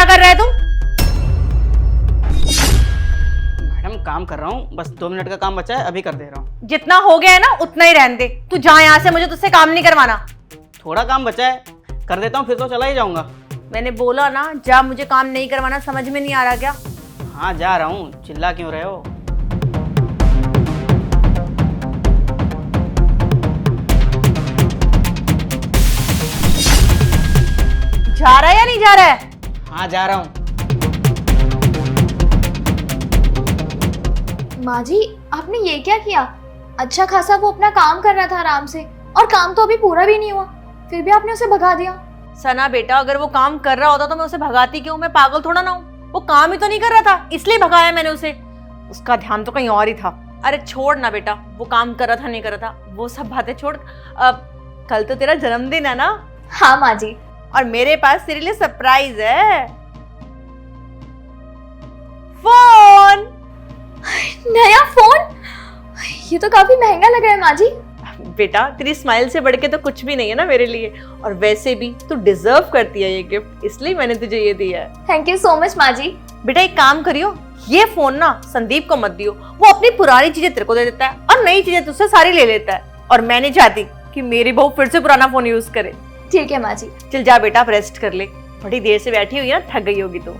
क्या कर रहा है तुम? मैडम काम कर रहा हूँ, बस 2 मिनट का काम बचा है, अभी कर दे रहा हूँ। जितना हो गया है ना उतना ही रहने दे। तू जा यहाँ से, मुझे तुझसे काम नहीं करवाना। थोड़ा काम बचा है, कर देता हूँ, फिर तो चला ही जाऊंगा। मैंने बोला ना, जा, मुझे काम नहीं करवाना। समझ में नहीं आ रहा क्या? हाँ जा रहा हूँ, चिल्ला क्यों रहे हो? जा रहा है या नहीं जा रहा है? हाँ जा रहा हूँ। माँ जी, आपने ये क्या किया? अच्छा खासा वो अपना काम कर रहा था आराम से, और काम तो अभी पूरा भी नहीं हुआ, फिर भी आपने उसे भगा दिया। सना बेटा, अगर वो काम कर रहा होता तो मैं उसे भगाती क्यों? मैं पागल थोड़ा ना हूँ। वो काम ही तो नहीं कर रहा था, इसलिए भगाया मैंने उसे। उसका ध्यान तो कहीं और ही था। अरे छोड़ ना बेटा, वो काम कर रहा था नहीं कर रहा था, वो सब बातें छोड़। अब कल तो तेरा जन्मदिन है ना? हाँ माँ जी। और मेरे पास तेरे लिए सरप्राइज है। फोन। नया फोन? ये तो काफी महंगा लग रहा है माँ जी। बेटा, तेरी स्माइल से बढ़ के तो कुछ भी नहीं है ना मेरे लिए। और वैसे भी तू डिजर्व करती है ये गिफ्ट, इसलिए मैंने तुझे ये दिया है। थैंक यू सो मच माँ जी। बेटा एक काम करियो, ये फोन ना संदीप को मत दियो। वो अपनी पुरानी चीजें तेरे को दे देता है और नई चीजें तुझसे सारी ले लेता है। और मैं नहीं चाहती कि मेरी बहू फिर से पुराना फोन यूज करे। ठीक है माँ जी। चल जा बेटा, रेस्ट कर ले। बड़ी देर से बैठी हुई है ना, थक गई होगी तू।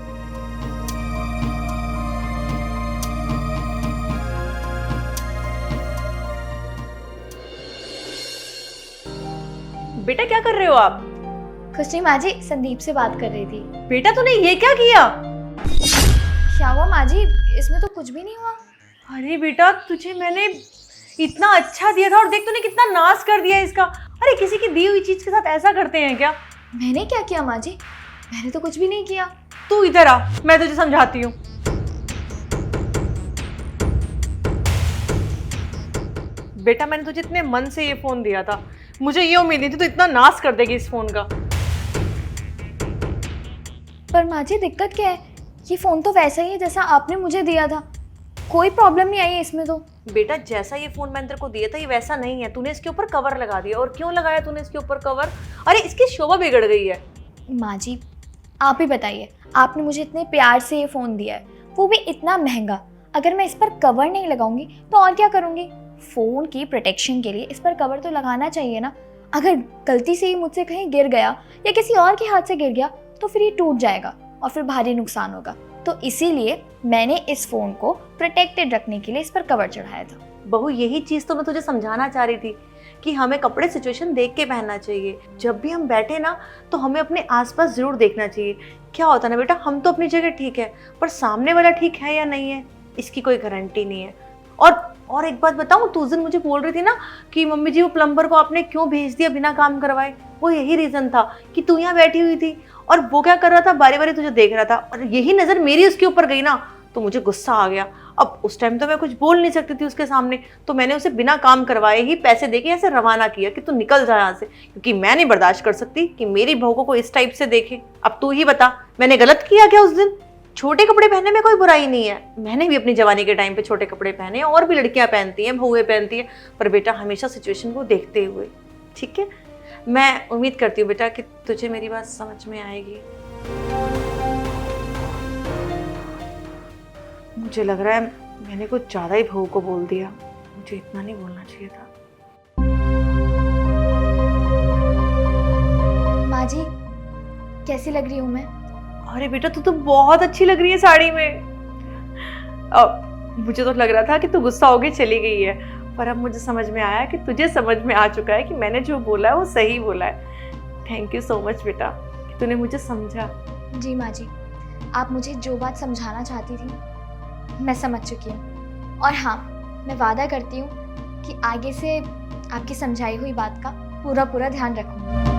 बेटा क्या कर रहे हो आप? कुछ नहीं माँ जी, संदीप से बात कर रही थी। बेटा तूने ये क्या किया? क्या हुआ माँ जी? इसमें तो कुछ भी नहीं हुआ। अरे बेटा, तुझे मैंने इतना अच्छा दिया था और देख तूने कितना नाश कर दिया इसका। अरे किसी की दी हुई चीज के साथ ऐसा करते हैं क्या? मैंने क्या किया माँ जी? मैंने तो कुछ भी नहीं किया। तू इधर आ, मैं तुझे समझाती हूँ। बेटा मैंने तुझे इतने मन से ये फोन दिया था, मुझे ये उम्मीद नहीं थी तू इतना नाश कर देगी इस फोन का। पर माँ जी दिक्कत क्या है? ये फोन तो वैसा ही है जैसा आपने मुझे दिया था, कोई प्रॉब्लम नहीं आई है इसमें तो। बेटा जैसा ये फोन मैंने तेरे को दिया था ये वैसा नहीं है। तूने इसके ऊपर कवर लगा दिया। और क्यों लगाया तूने इसके ऊपर कवर? अरे इसकी शोभा बिगड़ गई है। माँ जी आप ही बताइए, आपने मुझे इतने प्यार से ये फ़ोन दिया है, वो भी इतना महंगा। अगर मैं इस पर कवर नहीं लगाऊंगी तो और क्या करूंगी? फ़ोन की प्रोटेक्शन के लिए इस पर कवर तो लगाना चाहिए ना। अगर गलती से ही मुझसे कहीं गिर गया या किसी और के हाथ से गिर गया तो फिर ये टूट जाएगा और फिर भारी नुकसान होगा। तो इसीलिए मैंने इस फ़ोन को प्रोटेक्टेड रखने के लिए इस पर कवर चढ़ाया था। बहू यही चीज़ तो मैं तुझे समझाना चाह रही थी कि हमें कपड़े सिचुएशन देख के पहनना चाहिए। जब भी हम बैठे ना तो हमें अपने आसपास ज़रूर देखना चाहिए। क्या होता है ना बेटा, हम तो अपनी जगह ठीक है पर सामने वाला ठीक है या नहीं है इसकी कोई गारंटी नहीं है। और एक बात बताऊं, तू उस दिन मुझे बोल रही थी ना कि मम्मी जी वो प्लम्बर को आपने क्यों भेज दिया बिना काम करवाए? वो यही रीज़न था कि तू यहाँ बैठी हुई थी और वो क्या कर रहा था, बारी बारी तुझे देख रहा था और यही नज़र मेरी उसके ऊपर गई ना तो मुझे गुस्सा आ गया। अब उस टाइम तो मैं कुछ बोल नहीं सकती थी उसके सामने, तो मैंने उसे बिना काम करवाए ही पैसे देके ऐसे रवाना किया कि तू निकल जा यहाँ से, क्योंकि मैं नहीं बर्दाश्त कर सकती कि मेरी बहू को कोई इस टाइप से देखे। अब तू ही बता, मैंने गलत किया क्या उस दिन? छोटे कपड़े पहनने में कोई बुराई नहीं है, मैंने भी अपनी जवानी के टाइम पे छोटे कपड़े पहने हैं और भी लड़कियां पहनती हैं, बहुएं पहनती हैं, पर बेटा हमेशा सिचुएशन को देखते हुए। ठीक है, मैं उम्मीद करती हूँ बेटा कि तुझे मेरी बात समझ में आएगी। मुझे लग रहा है मैंने कुछ ज़्यादा ही बहू को बोल दिया, मुझे इतना नहीं बोलना चाहिए था। माँ जी कैसी लग रही हूँ मैं? अरे बेटा तू तो बहुत अच्छी लग रही है साड़ी में। मुझे तो लग रहा था कि तू गुस्सा होके चली गई है, पर अब मुझे समझ में आया कि तुझे समझ में आ चुका है कि मैंने जो बोला है वो सही बोला है। थैंक यू सो मच बेटा, तूने मुझे समझा। जी माँ जी, आप मुझे जो बात समझाना चाहती थी मैं समझ चुकी हूँ। और हाँ, मैं वादा करती हूँ कि आगे से आपकी समझाई हुई बात का पूरा ध्यान रखूँगी।